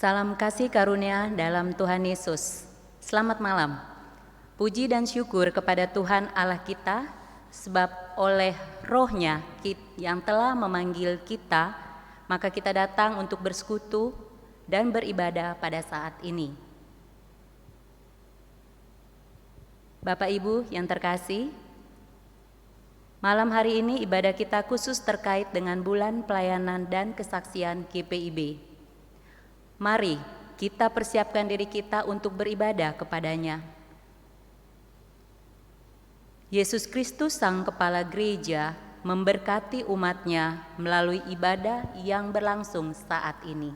Salam kasih karunia dalam Tuhan Yesus. Selamat malam. Puji dan syukur kepada Tuhan Allah kita, sebab oleh Roh-Nya yang telah memanggil kita, maka kita datang untuk bersekutu dan beribadah pada saat ini. Bapak Ibu yang terkasih, malam hari ini ibadah kita khusus terkait dengan bulan pelayanan dan kesaksian GPIB. Mari kita persiapkan diri kita untuk beribadah kepadanya. Yesus Kristus Sang Kepala Gereja memberkati umatnya melalui ibadah yang berlangsung saat ini.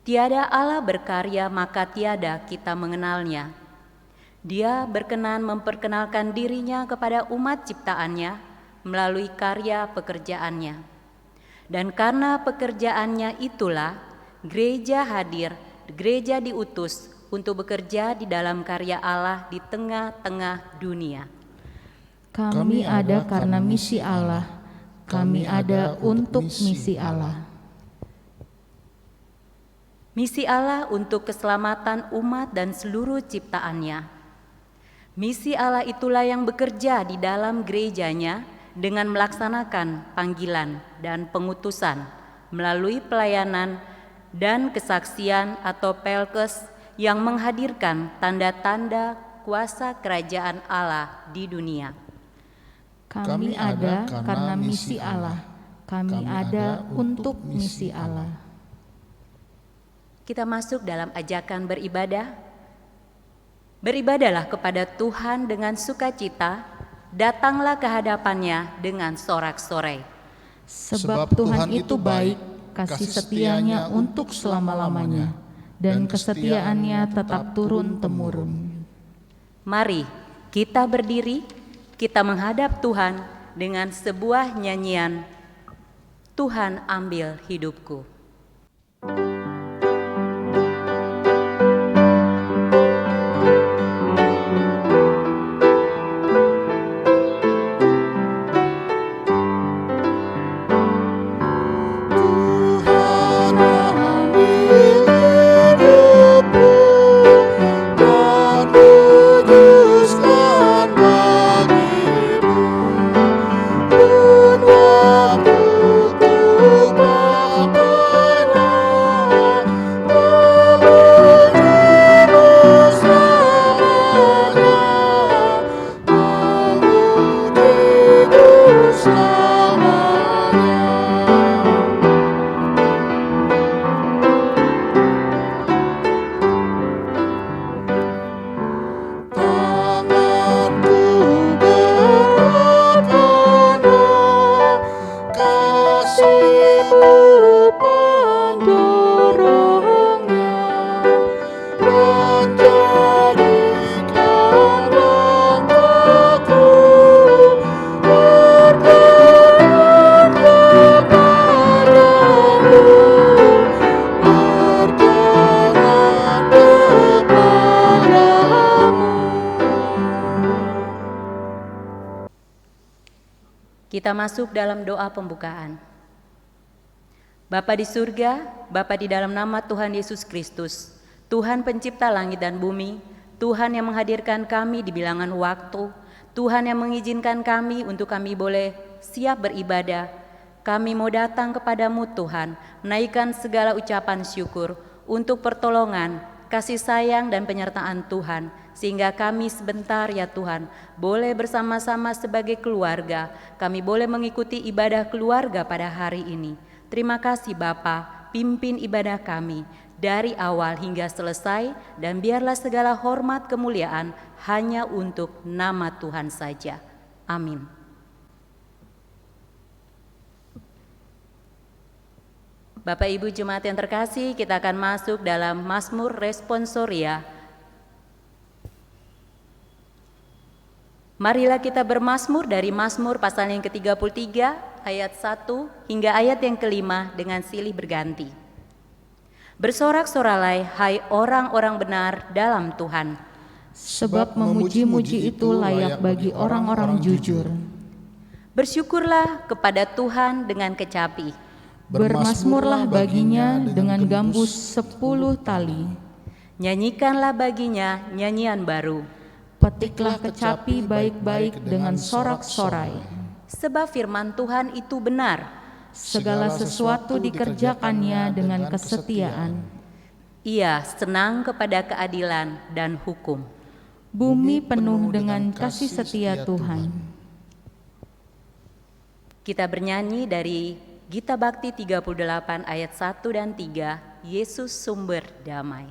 Tiada Allah berkarya maka tiada kita mengenalnya. Dia berkenan memperkenalkan dirinya kepada umat ciptaannya melalui karya pekerjaannya. Dan karena pekerjaannya itulah gereja hadir, gereja diutus untuk bekerja di dalam karya Allah di tengah-tengah dunia. Kami ada karena misi Allah, kami ada untuk misi Allah. Misi Allah untuk keselamatan umat dan seluruh ciptaannya. Misi Allah itulah yang bekerja di dalam gerejanya dengan melaksanakan panggilan dan pengutusan melalui pelayanan dan kesaksian atau pelkes yang menghadirkan tanda-tanda kuasa kerajaan Allah di dunia. Kami ada karena misi Allah, kami ada untuk misi Allah. Kita masuk dalam ajakan beribadah. Beribadahlah kepada Tuhan dengan sukacita, datanglah ke hadapannya dengan sorak-sorai. Sebab Tuhan itu baik, kasih setianya untuk selama-lamanya, dan kesetiaannya tetap turun-temurun. Mari kita berdiri, kita menghadap Tuhan dengan sebuah nyanyian, Tuhan ambil hidupku. Kita masuk dalam doa pembukaan. Bapa di surga, Bapa di dalam nama Tuhan Yesus Kristus, Tuhan pencipta langit dan bumi, Tuhan yang menghadirkan kami di bilangan waktu, Tuhan yang mengizinkan kami untuk kami boleh siap beribadah. Kami mau datang kepadamu Tuhan, menaikkan segala ucapan syukur untuk pertolongan, kasih sayang dan penyertaan Tuhan, sehingga kami sebentar ya Tuhan boleh bersama-sama sebagai keluarga, kami boleh mengikuti ibadah keluarga pada hari ini. Terima kasih Bapa, pimpin ibadah kami dari awal hingga selesai, dan biarlah segala hormat kemuliaan hanya untuk nama Tuhan saja. Amin. Bapak Ibu Jemaat yang terkasih, kita akan masuk dalam Mazmur Responsoria. Marilah kita bermazmur dari Mazmur pasal yang ke-33 ayat 1 hingga ayat yang ke-5 dengan silih berganti. Bersorak-soralah hai orang-orang benar dalam Tuhan. Sebab memuji-muji itu layak bagi orang-orang jujur. Bersyukurlah kepada Tuhan dengan kecapi. Bermasmurlah baginya dengan gambus 10 tali. Nyanyikanlah baginya nyanyian baru. Petiklah kecapi baik-baik dengan sorak-sorai. Sebab firman Tuhan itu benar. Segala sesuatu dikerjakannya dengan kesetiaan. Ia senang kepada keadilan dan hukum. Bumi penuh dengan kasih setia Tuhan. Kita bernyanyi dari Gita Bakti 38 ayat 1 dan 3, Yesus sumber damai.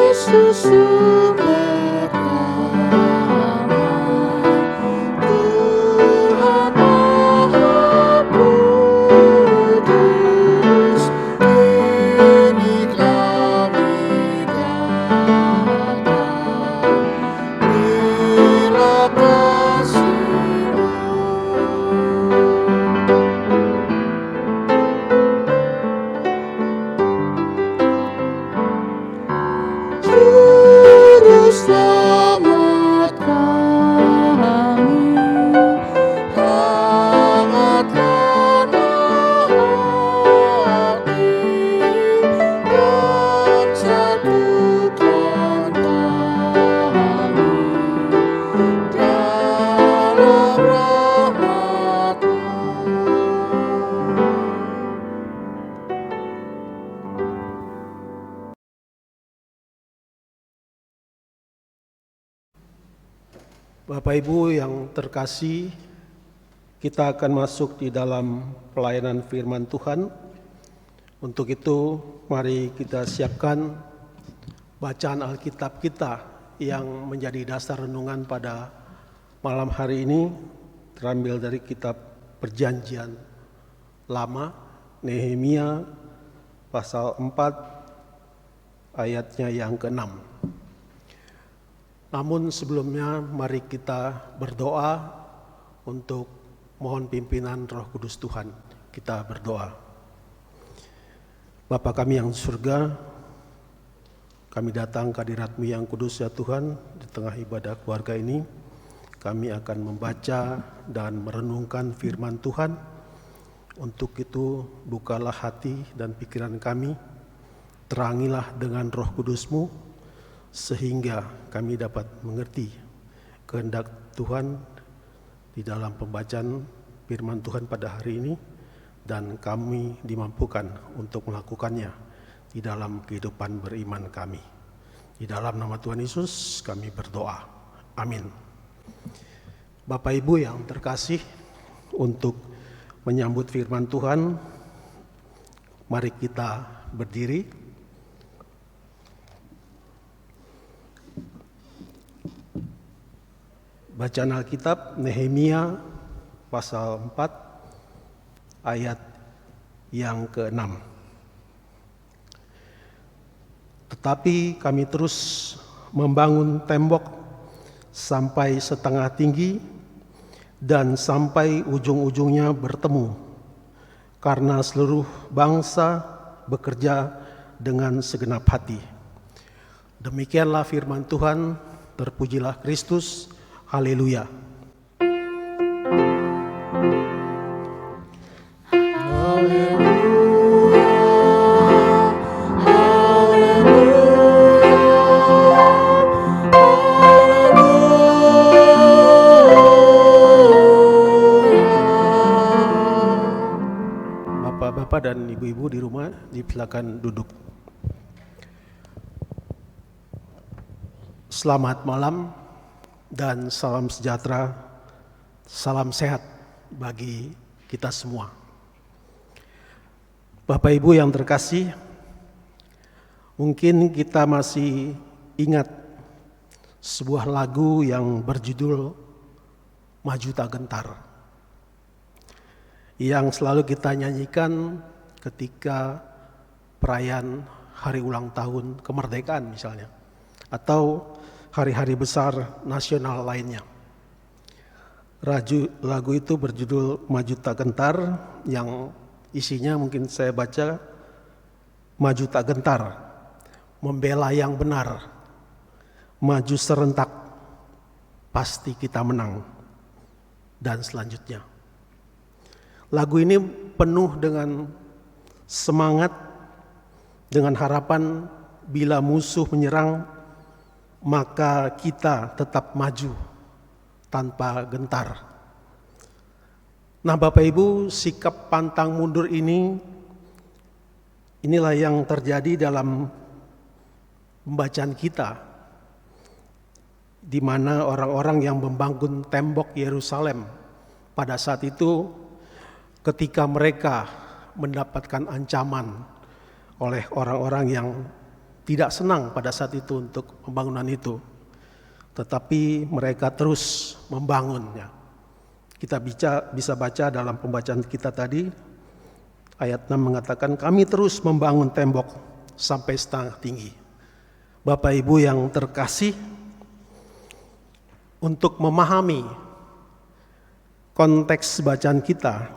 Yesus sumber damai, Tuhan Maha Kudus, kini kami datang, bila kasih-Mu. Juru selamat kami, hangatkan hati dan satukan kami dalam rahmat-Mu. Bapak Ibu yang terkasih, kita akan masuk di dalam pelayanan firman Tuhan. Untuk itu, mari kita siapkan bacaan Alkitab kita yang menjadi dasar renungan pada malam hari ini, terambil dari kitab Perjanjian Lama, Nehemia pasal 4 ayatnya yang ke-6. Namun sebelumnya mari kita berdoa untuk mohon pimpinan Roh Kudus Tuhan. Kita berdoa. Bapa kami yang surga, kami datang ke hadirat-Mu yang kudus ya Tuhan. Di tengah ibadah keluarga ini, kami akan membaca dan merenungkan firman Tuhan. Untuk itu bukalah hati dan pikiran kami, terangilah dengan Roh Kudus-Mu, sehingga kami dapat mengerti kehendak Tuhan di dalam pembacaan firman Tuhan pada hari ini, dan kami dimampukan untuk melakukannya di dalam kehidupan beriman kami. Di dalam nama Tuhan Yesus kami berdoa. Amin. Bapak Ibu yang terkasih, untuk menyambut firman Tuhan, mari kita berdiri. Bacaan Alkitab Nehemia pasal 4 ayat yang ke-6. Tetapi kami terus membangun tembok sampai setengah tinggi dan sampai ujung-ujungnya bertemu, karena seluruh bangsa bekerja dengan segenap hati. Demikianlah firman Tuhan, terpujilah Kristus. Haleluya. Bapak-bapak dan ibu-ibu di rumah, silakan duduk. Selamat malam dan salam sejahtera, salam sehat bagi kita semua. Bapak Ibu yang terkasih, mungkin kita masih ingat sebuah lagu yang berjudul Maju Tak Gentar, yang selalu kita nyanyikan ketika perayaan hari ulang tahun kemerdekaan misalnya, atau hari-hari besar nasional lainnya. Lagu itu berjudul Maju Tak Gentar, yang Isinya mungkin saya baca, maju tak gentar, membela yang benar, maju serentak, pasti kita menang, dan selanjutnya. Lagu ini penuh dengan semangat, dengan harapan bila musuh menyerang, maka kita tetap maju tanpa gentar. Nah Bapak Ibu, sikap pantang mundur inilah yang terjadi dalam pembacaan kita, di mana orang-orang yang membangun tembok Yerusalem pada saat itu, ketika mereka mendapatkan ancaman oleh orang-orang yang tidak senang pada saat itu untuk pembangunan itu, tetapi mereka terus membangunnya. Kita bisa baca dalam pembacaan kita tadi, ayat 6 mengatakan, kami terus membangun tembok sampai setengah tinggi. Bapak Ibu yang terkasih, untuk memahami konteks bacaan kita,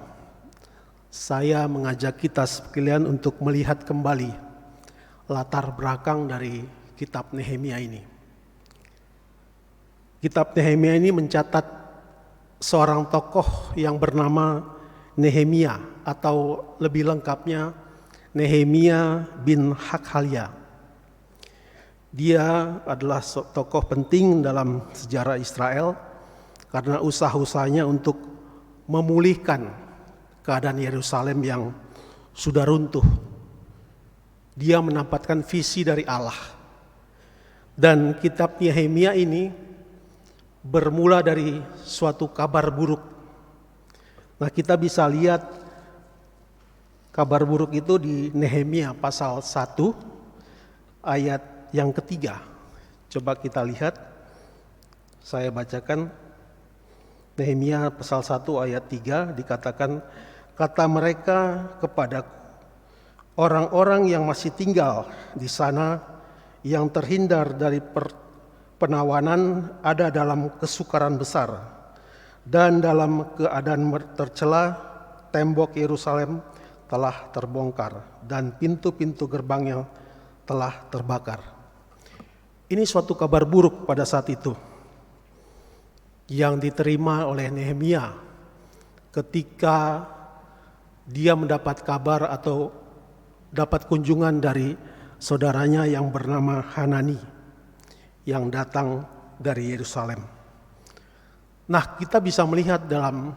saya mengajak kita sekalian untuk melihat kembali latar belakang dari kitab Nehemia ini. Kitab Nehemia ini mencatat seorang tokoh yang bernama Nehemia, atau lebih lengkapnya Nehemia bin Hakhalia. Dia adalah tokoh penting dalam sejarah Israel karena usaha-usahanya untuk memulihkan keadaan Yerusalem yang sudah runtuh. Dia mendapatkan visi dari Allah. Dan kitab Nehemia ini bermula dari suatu kabar buruk. Nah, kita bisa lihat kabar buruk itu di Nehemia pasal 1 ayat yang ketiga. Coba kita lihat, saya bacakan. Nehemia pasal 1 ayat 3 dikatakan, kata mereka kepada orang-orang yang masih tinggal di sana, yang terhindar dari penawanan, ada dalam kesukaran besar, dan dalam keadaan tercela, tembok Yerusalem telah terbongkar dan pintu-pintu gerbangnya telah terbakar. Ini suatu kabar buruk pada saat itu yang diterima oleh Nehemia ketika dia mendapat kabar atau dapat kunjungan dari saudaranya yang bernama Hanani yang datang dari Yerusalem. Nah, kita bisa melihat dalam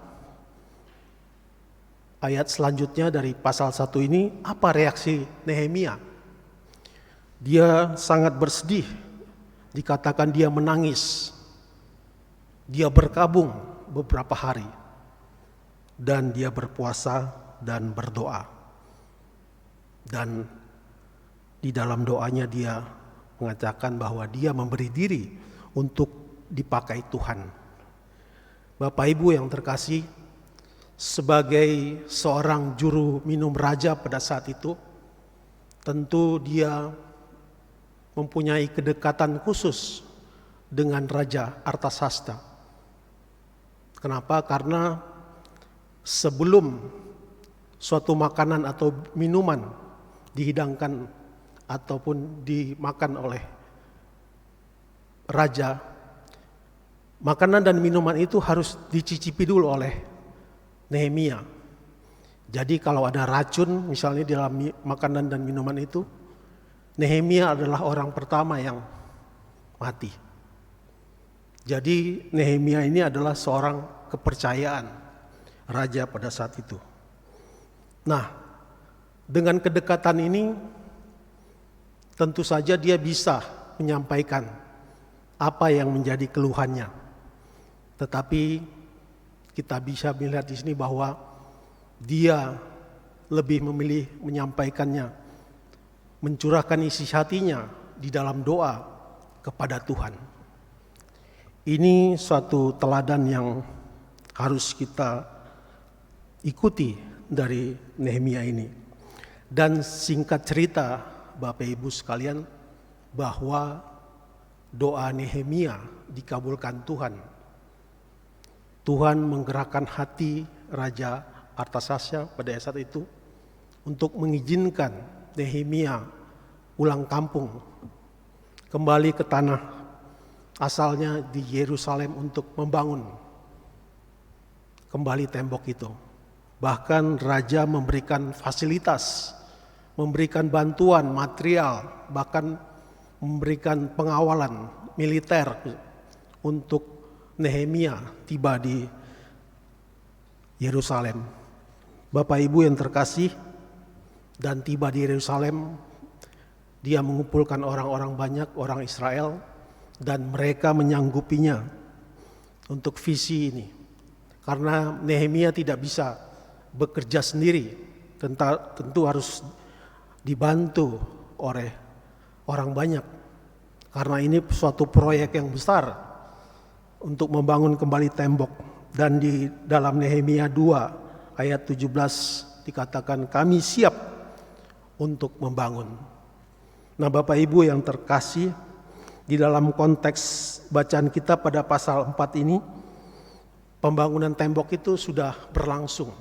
ayat selanjutnya dari pasal 1 ini, apa reaksi Nehemia. Dia sangat bersedih, dikatakan dia menangis, dia berkabung beberapa hari, dan dia berpuasa dan berdoa. Dan di dalam doanya dia mengatakan bahwa dia memberi diri untuk dipakai Tuhan. Bapak Ibu yang terkasih, sebagai seorang juru minum raja pada saat itu, tentu dia mempunyai kedekatan khusus dengan Raja Artasasta. Kenapa? Karena sebelum suatu makanan atau minuman dihidangkan ataupun dimakan oleh raja, makanan dan minuman itu harus dicicipi dulu oleh Nehemia. Jadi kalau ada racun misalnya di dalam makanan dan minuman itu, Nehemia adalah orang pertama yang mati. Jadi Nehemia ini adalah seorang kepercayaan raja pada saat itu. Nah, dengan kedekatan ini tentu saja dia bisa menyampaikan apa yang menjadi keluhannya. Tetapi kita bisa melihat di sini bahwa dia lebih memilih menyampaikannya, mencurahkan isi hatinya di dalam doa kepada Tuhan. Ini suatu teladan yang harus kita ikuti dari Nehemia ini. Dan singkat cerita, Bapak Ibu sekalian, bahwa doa Nehemia dikabulkan Tuhan. Tuhan menggerakkan hati Raja Artasasta pada saat itu untuk mengizinkan Nehemia pulang kampung, kembali ke tanah asalnya di Yerusalem untuk membangun kembali tembok itu. Bahkan raja memberikan fasilitas, memberikan bantuan material, bahkan memberikan pengawalan militer untuk Nehemia tiba di Yerusalem. Bapak Ibu yang terkasih, dan tiba di Yerusalem, dia mengumpulkan orang-orang banyak, orang Israel, dan mereka menyanggupinya untuk visi ini. Karena Nehemia tidak bisa bekerja sendiri, tentu harus dibantu oleh orang banyak. Karena ini suatu proyek yang besar untuk membangun kembali tembok. Dan di dalam Nehemia 2 ayat 17 dikatakan kami siap untuk membangun. Nah Bapak Ibu yang terkasih, di dalam konteks bacaan kita pada pasal 4 ini, pembangunan tembok itu sudah berlangsung.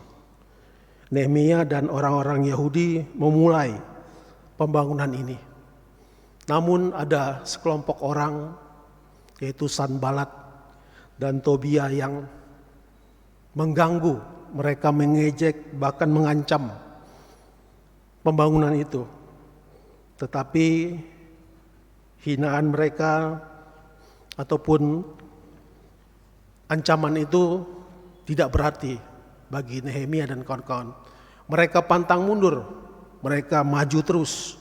Nehemia dan orang-orang Yahudi memulai pembangunan ini. Namun ada sekelompok orang, yaitu Sanbalat dan Tobia, yang mengganggu, mereka mengejek bahkan mengancam pembangunan itu. Tetapi hinaan mereka ataupun ancaman itu tidak berarti bagi Nehemia dan kawan-kawan. Mereka pantang mundur, mereka maju terus.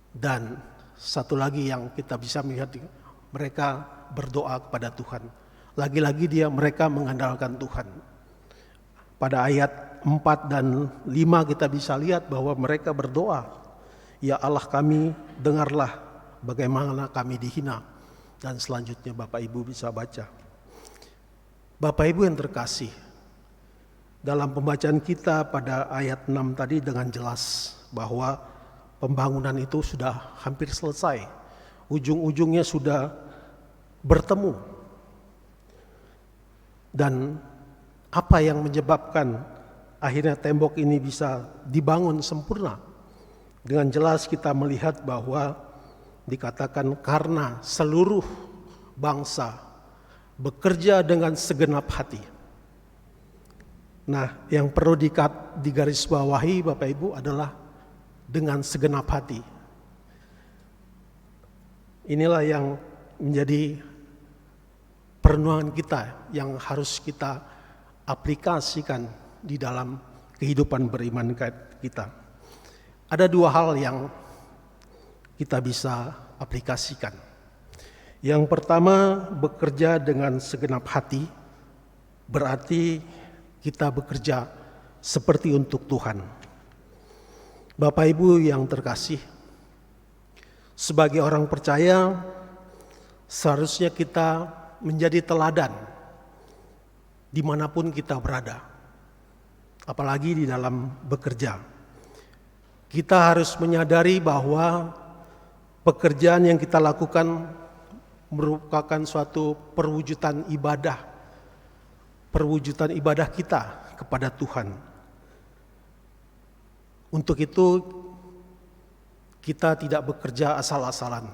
Dan satu lagi yang kita bisa melihat, mereka berdoa kepada Tuhan. Lagi-lagi mereka mengandalkan Tuhan. Pada ayat 4 dan 5 kita bisa lihat bahwa mereka berdoa, ya Allah kami, dengarlah bagaimana kami dihina. Dan selanjutnya Bapak Ibu bisa baca. Bapak Ibu yang terkasih, dalam pembacaan kita pada ayat 6 tadi dengan jelas bahwa pembangunan itu sudah hampir selesai. Ujung-ujungnya sudah bertemu. Dan apa yang menyebabkan akhirnya tembok ini bisa dibangun sempurna? Dengan jelas kita melihat bahwa dikatakan karena seluruh bangsa bekerja dengan segenap hati. Nah, yang perlu digarisbawahi Bapak Ibu adalah dengan segenap hati. Inilah yang menjadi perenungan kita yang harus kita aplikasikan di dalam kehidupan beriman kita. Ada dua hal yang kita bisa aplikasikan. Yang pertama, bekerja dengan segenap hati berarti kita bekerja seperti untuk Tuhan. Bapak Ibu yang terkasih, sebagai orang percaya seharusnya kita menjadi teladan dimanapun kita berada, apalagi di dalam bekerja. Kita harus menyadari bahwa pekerjaan yang kita lakukan merupakan suatu perwujudan ibadah kita kepada Tuhan. Untuk itu kita tidak bekerja asal-asalan.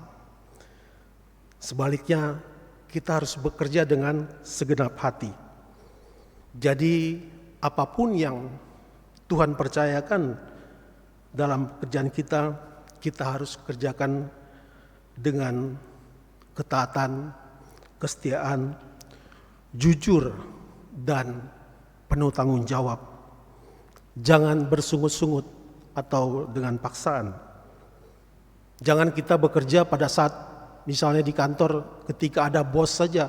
Sebaliknya kita harus bekerja dengan segenap hati. Jadi apapun yang Tuhan percayakan dalam pekerjaan kita, kita harus kerjakan dengan ketaatan, kesetiaan, jujur, dan penuh tanggung jawab. Jangan bersungut-sungut atau dengan paksaan. Jangan kita bekerja pada saat misalnya di kantor ketika ada bos saja,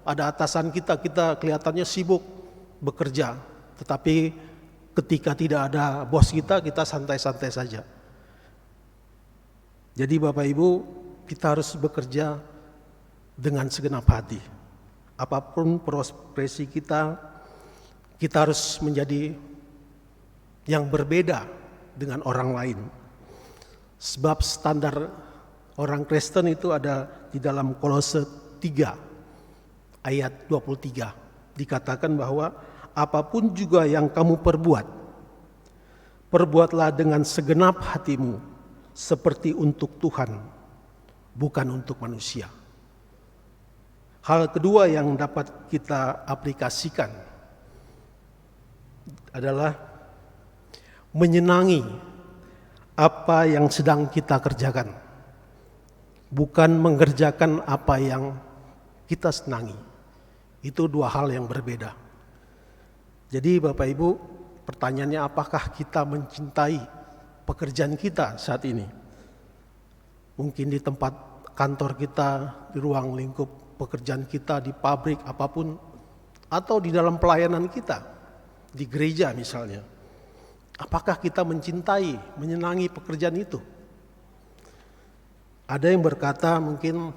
ada atasan kita kelihatannya sibuk bekerja. Tetapi ketika tidak ada bos kita santai-santai saja. Jadi Bapak Ibu, kita harus bekerja dengan segenap hati. Apapun profesi kita harus menjadi yang berbeda dengan orang lain. Sebab standar orang Kristen itu ada di dalam Kolose 3 ayat 23. Dikatakan bahwa apapun juga yang kamu perbuat, Perbuatlah dengan segenap hatimu seperti untuk Tuhan, bukan untuk manusia. Hal kedua yang dapat kita aplikasikan adalah menyenangi apa yang sedang kita kerjakan, bukan mengerjakan apa yang kita senangi. Itu dua hal yang berbeda. Jadi Bapak Ibu, pertanyaannya, apakah kita mencintai pekerjaan kita saat ini? Mungkin di tempat kantor kita, di ruang lingkup pekerjaan kita, di pabrik apapun, atau di dalam pelayanan kita, di gereja misalnya. Apakah kita mencintai, menyenangi pekerjaan itu? Ada yang berkata, mungkin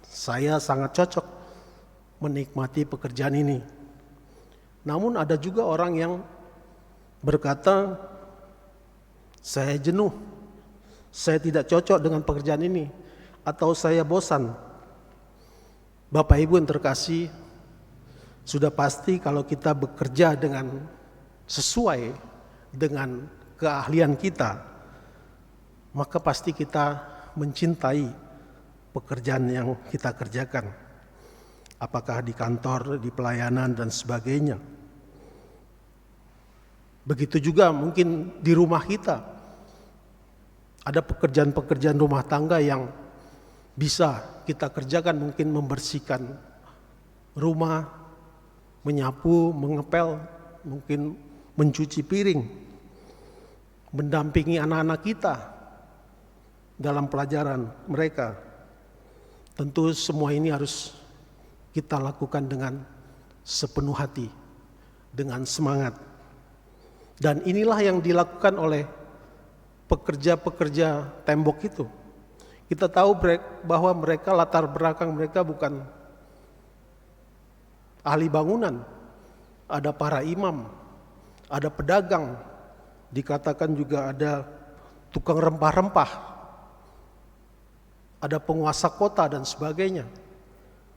saya sangat cocok menikmati pekerjaan ini. Namun ada juga orang yang berkata, saya jenuh, saya tidak cocok dengan pekerjaan ini, atau saya bosan. Bapak Ibu yang terkasih, sudah pasti kalau kita bekerja dengan sesuai dengan keahlian kita, maka pasti kita mencintai pekerjaan yang kita kerjakan. Apakah di kantor, di pelayanan, dan sebagainya. Begitu juga mungkin di rumah kita. Ada pekerjaan-pekerjaan rumah tangga yang bisa kita kerjakan, mungkin membersihkan rumah, menyapu, mengepel, mungkin mencuci piring, mendampingi anak-anak kita dalam pelajaran mereka. Tentu semua ini harus kita lakukan dengan sepenuh hati, dengan semangat. Dan inilah yang dilakukan oleh pekerja-pekerja tembok itu. Kita tahu bahwa mereka, latar belakang mereka bukan ahli bangunan. Ada para imam, ada pedagang, dikatakan juga ada tukang rempah-rempah, ada penguasa kota dan sebagainya.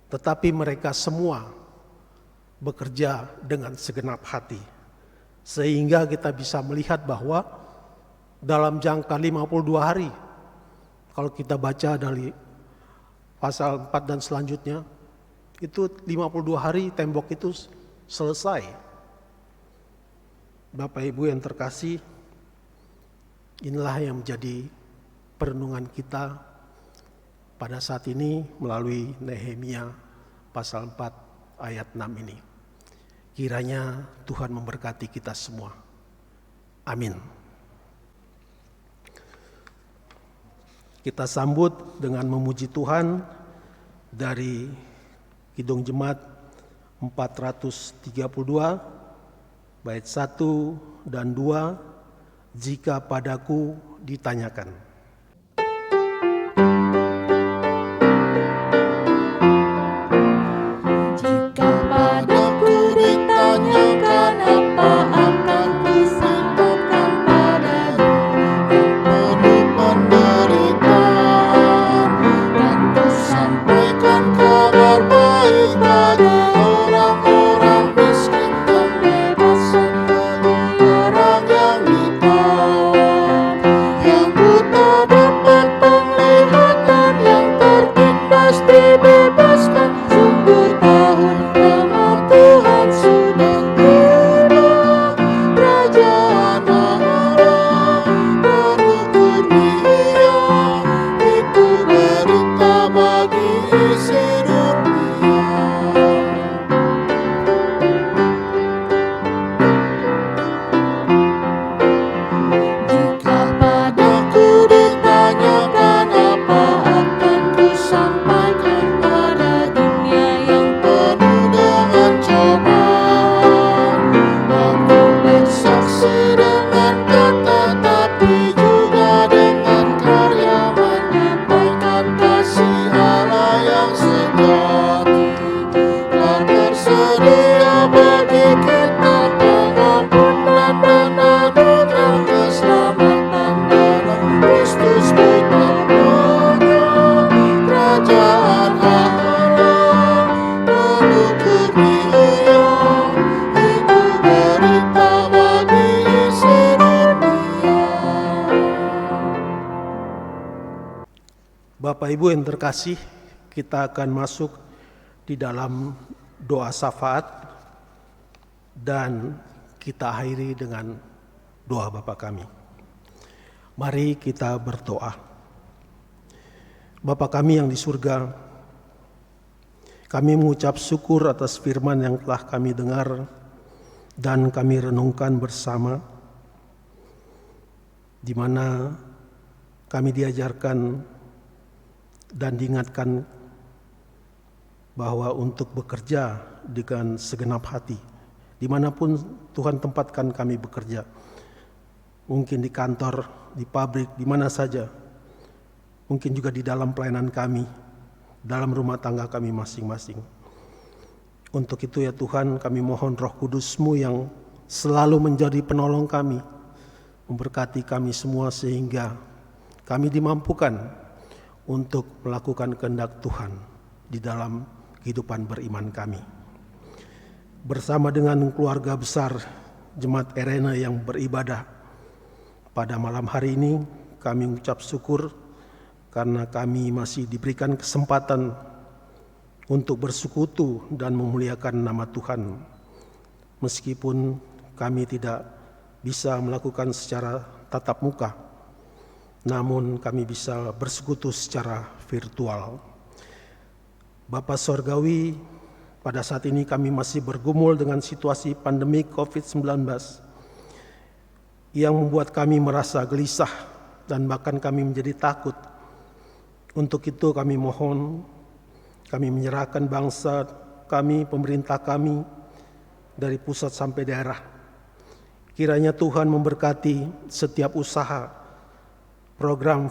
Tetapi mereka semua bekerja dengan segenap hati. Sehingga kita bisa melihat bahwa dalam jangka 52 hari, kalau kita baca dari pasal 4 dan selanjutnya, itu 52 hari tembok itu selesai. Bapak Ibu yang terkasih, inilah yang menjadi perenungan kita pada saat ini melalui Nehemia pasal 4 ayat 6 ini. Kiranya Tuhan memberkati kita semua. Amin. Kita sambut dengan memuji Tuhan dari Kidung Jemaat 432 bait 1 dan 2, jika padaku ditanyakan. Yang buta Bapak Ibu yang terkasih, kita akan masuk di dalam doa syafaat dan kita akhiri dengan doa Bapa kami. Mari kita berdoa. Bapa kami yang di surga, kami mengucap syukur atas firman yang telah kami dengar dan kami renungkan bersama, di mana kami diajarkan dan diingatkan bahwa untuk bekerja dengan segenap hati, dimanapun Tuhan tempatkan kami bekerja, mungkin di kantor, di pabrik, di mana saja, mungkin juga di dalam pelayanan kami, dalam rumah tangga kami masing-masing. Untuk itu ya Tuhan, kami mohon Roh Kudus-Mu yang selalu menjadi penolong kami, memberkati kami semua sehingga kami dimampukan untuk melakukan kehendak Tuhan di dalam kehidupan beriman kami. Bersama dengan keluarga besar Jemaat Erena yang beribadah pada malam hari ini, kami mengucap syukur karena kami masih diberikan kesempatan untuk bersekutu dan memuliakan nama Tuhan. Meskipun kami tidak bisa melakukan secara tatap muka, namun kami bisa bersekutu secara virtual. Bapa Sorgawi, pada saat ini kami masih bergumul dengan situasi pandemi COVID-19 yang membuat kami merasa gelisah dan bahkan kami menjadi takut. Untuk itu kami mohon, kami menyerahkan bangsa kami, pemerintah kami, dari pusat sampai daerah. Kiranya Tuhan memberkati setiap usaha, program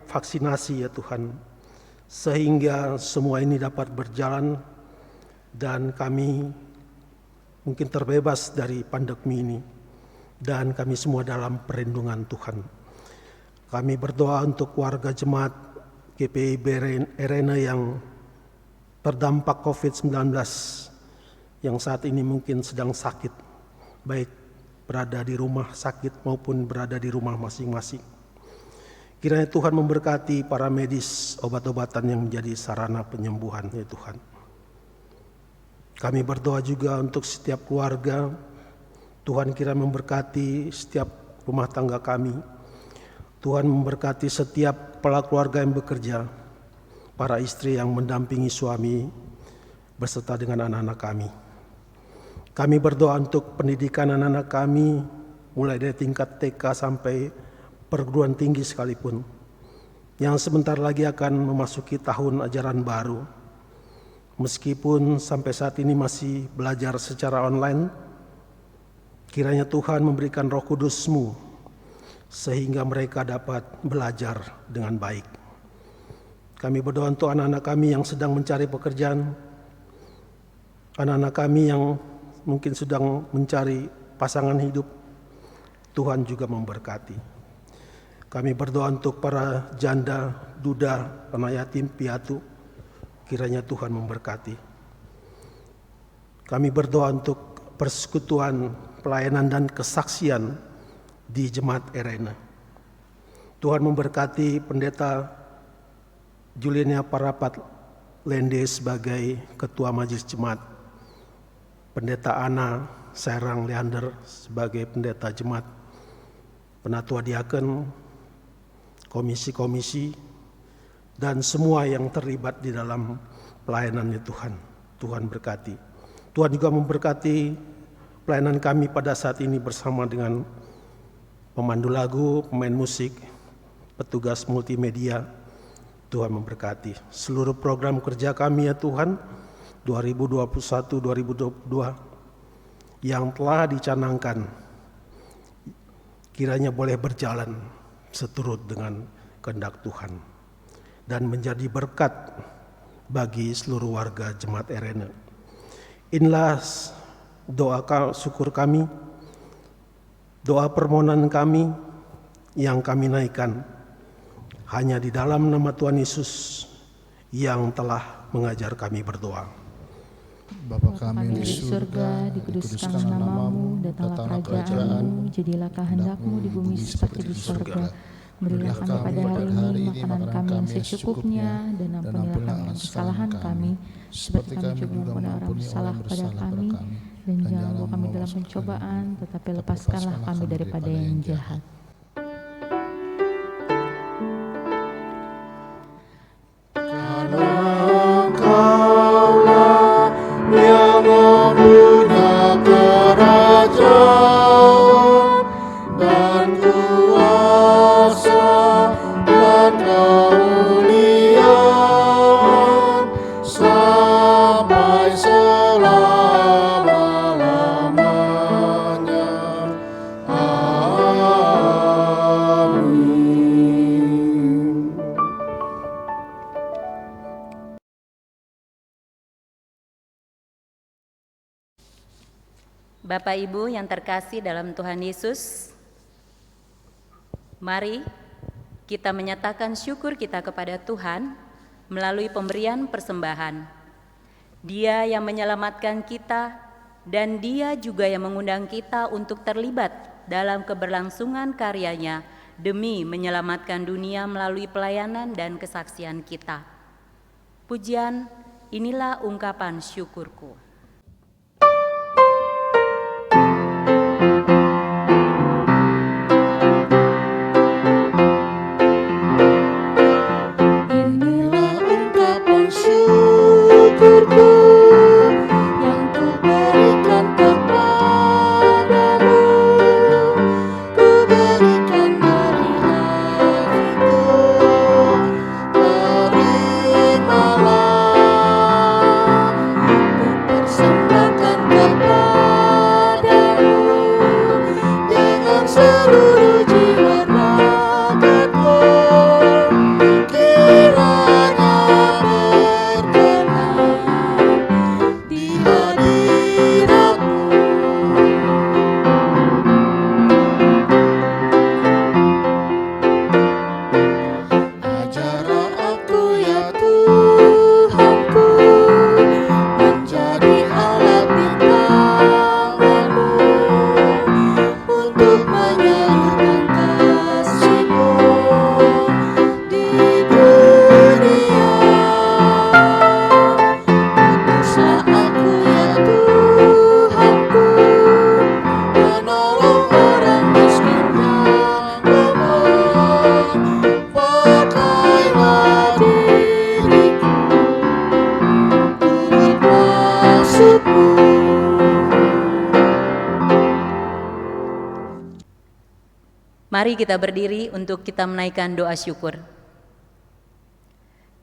vaksinasi ya Tuhan, sehingga semua ini dapat berjalan dan kami mungkin terbebas dari pandemi ini dan kami semua dalam perlindungan Tuhan. Kami berdoa untuk warga jemaat GPI Erena yang terdampak COVID-19 yang saat ini mungkin sedang sakit, baik berada di rumah sakit maupun berada di rumah masing-masing. Kiranya Tuhan memberkati para medis, obat-obatan yang menjadi sarana penyembuhan ya Tuhan. Kami berdoa juga untuk setiap keluarga, Tuhan kira memberkati setiap rumah tangga kami. Tuhan memberkati setiap kepala keluarga yang bekerja, para istri yang mendampingi suami, beserta dengan anak-anak kami. Kami berdoa untuk pendidikan anak-anak kami, mulai dari tingkat TK sampai perguruan tinggi sekalipun, yang sebentar lagi akan memasuki tahun ajaran baru. Meskipun sampai saat ini masih belajar secara online, kiranya Tuhan memberikan Roh Kudus-Mu sehingga mereka dapat belajar dengan baik. Kami berdoa untuk anak-anak kami yang sedang mencari pekerjaan, anak-anak kami yang mungkin sedang mencari pasangan hidup, Tuhan juga memberkati. Kami berdoa untuk para janda, duda, anak yatim, piatu, kiranya Tuhan memberkati. Kami berdoa untuk persekutuan, pelayanan dan kesaksian di Jemaat Erena. Tuhan memberkati Pendeta Juliana Parapat Lende sebagai Ketua Majelis Jemaat, Pendeta Ana Serang Leander sebagai Pendeta Jemaat, Penatua Diaken, komisi-komisi, dan semua yang terlibat di dalam pelayanannya Tuhan. Tuhan berkati. Tuhan juga memberkati pelayanan kami pada saat ini bersama dengan pemandu lagu, pemain musik, petugas multimedia. Tuhan memberkati seluruh program kerja kami ya Tuhan 2021-2022 yang telah dicanangkan, kiranya boleh berjalan seturut dengan kehendak Tuhan dan menjadi berkat bagi seluruh warga Jemaat Erena. Inilah doa syukur kami, doa permohonan kami yang kami naikkan hanya di dalam nama Tuhan Yesus yang telah mengajar kami berdoa. Bapa kami di surga, dikuduskanlah namamu, datanglah kerajaanmu, jadilah kehendakmu di bumi seperti di surga. Berilah kami pada hari ini makanan kami yang secukupnya, dan ampunilah kami kesalahan kami, seperti kami juga mengampuni orang bersalah kepada kami. Dan jangan bawa kami dalam pencobaan, tetapi lepaskanlah kami daripada yang jahat. Bapak Ibu yang terkasih dalam Tuhan Yesus, mari kita menyatakan syukur kita kepada Tuhan melalui pemberian persembahan. Dia yang menyelamatkan kita, dan Dia juga yang mengundang kita untuk terlibat dalam keberlangsungan karyanya demi menyelamatkan dunia melalui pelayanan dan kesaksian kita. Pujian, inilah ungkapan syukurku. Mari kita berdiri untuk kita menaikkan doa syukur.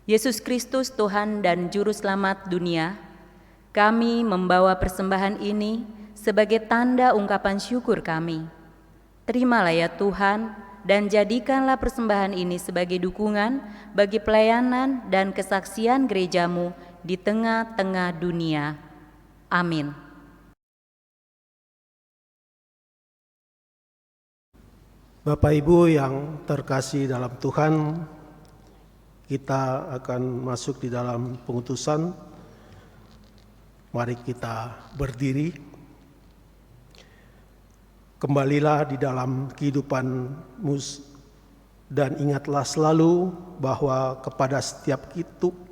Yesus Kristus, Tuhan dan Juru Selamat dunia, kami membawa persembahan ini sebagai tanda ungkapan syukur kami. Terimalah ya Tuhan, dan jadikanlah persembahan ini sebagai dukungan bagi pelayanan dan kesaksian gereja-Mu di tengah-tengah dunia. Amin. Bapak Ibu yang terkasih dalam Tuhan, kita akan masuk di dalam pengutusan. Mari kita berdiri. Kembalilah di dalam kehidupanmu dan ingatlah selalu bahwa kepada setiap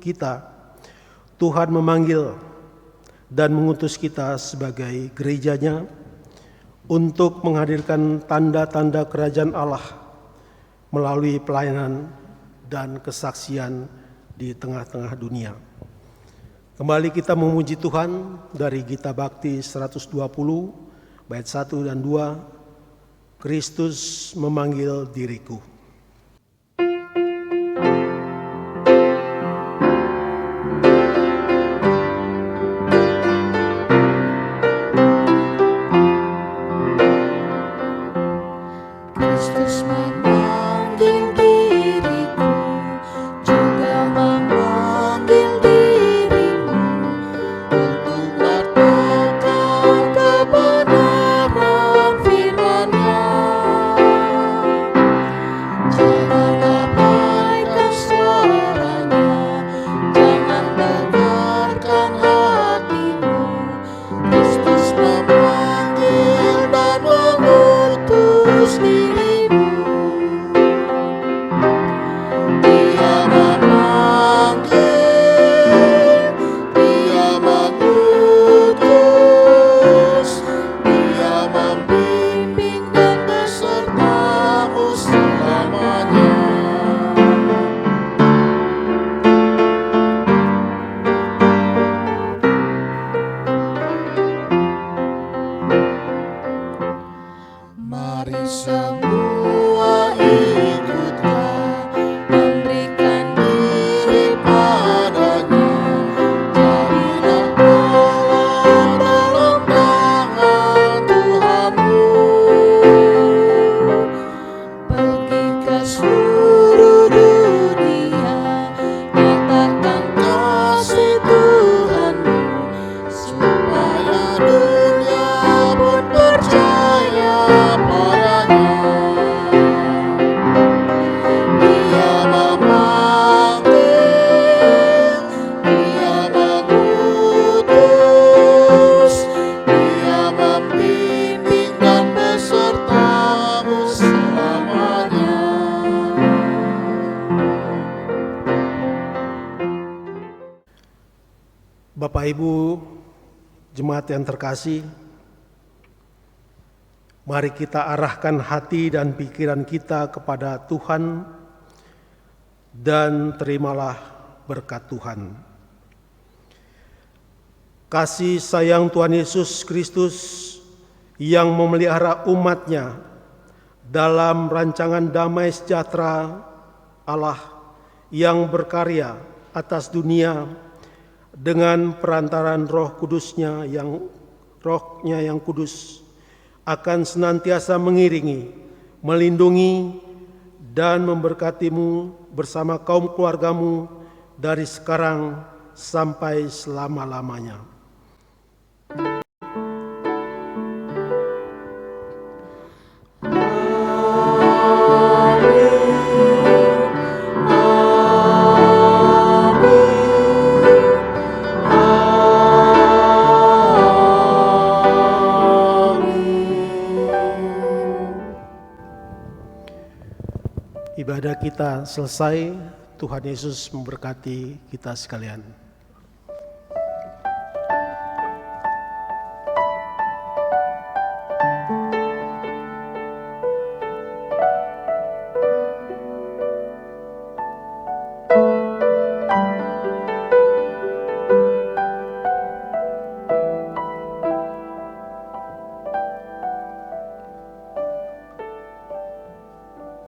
kita Tuhan memanggil dan mengutus kita sebagai gerejanya untuk menghadirkan tanda-tanda kerajaan Allah melalui pelayanan dan kesaksian di tengah-tengah dunia. Kembali kita memuji Tuhan dari Gita Bakti 120 bait 1 dan 2, Kristus memanggil diriku. Bapak Ibu jemaat yang terkasih, mari kita arahkan hati dan pikiran kita kepada Tuhan dan terimalah berkat Tuhan. Kasih sayang Tuhan Yesus Kristus yang memelihara umat-Nya dalam rancangan damai sejahtera Allah yang berkarya atas dunia dengan perantaran Roh Kudus-Nya Roh-Nya yang kudus akan senantiasa mengiringi, melindungi, dan memberkatimu bersama kaum keluargamu dari sekarang sampai selama-lamanya. Ibadah kita selesai. Tuhan Yesus memberkati kita sekalian.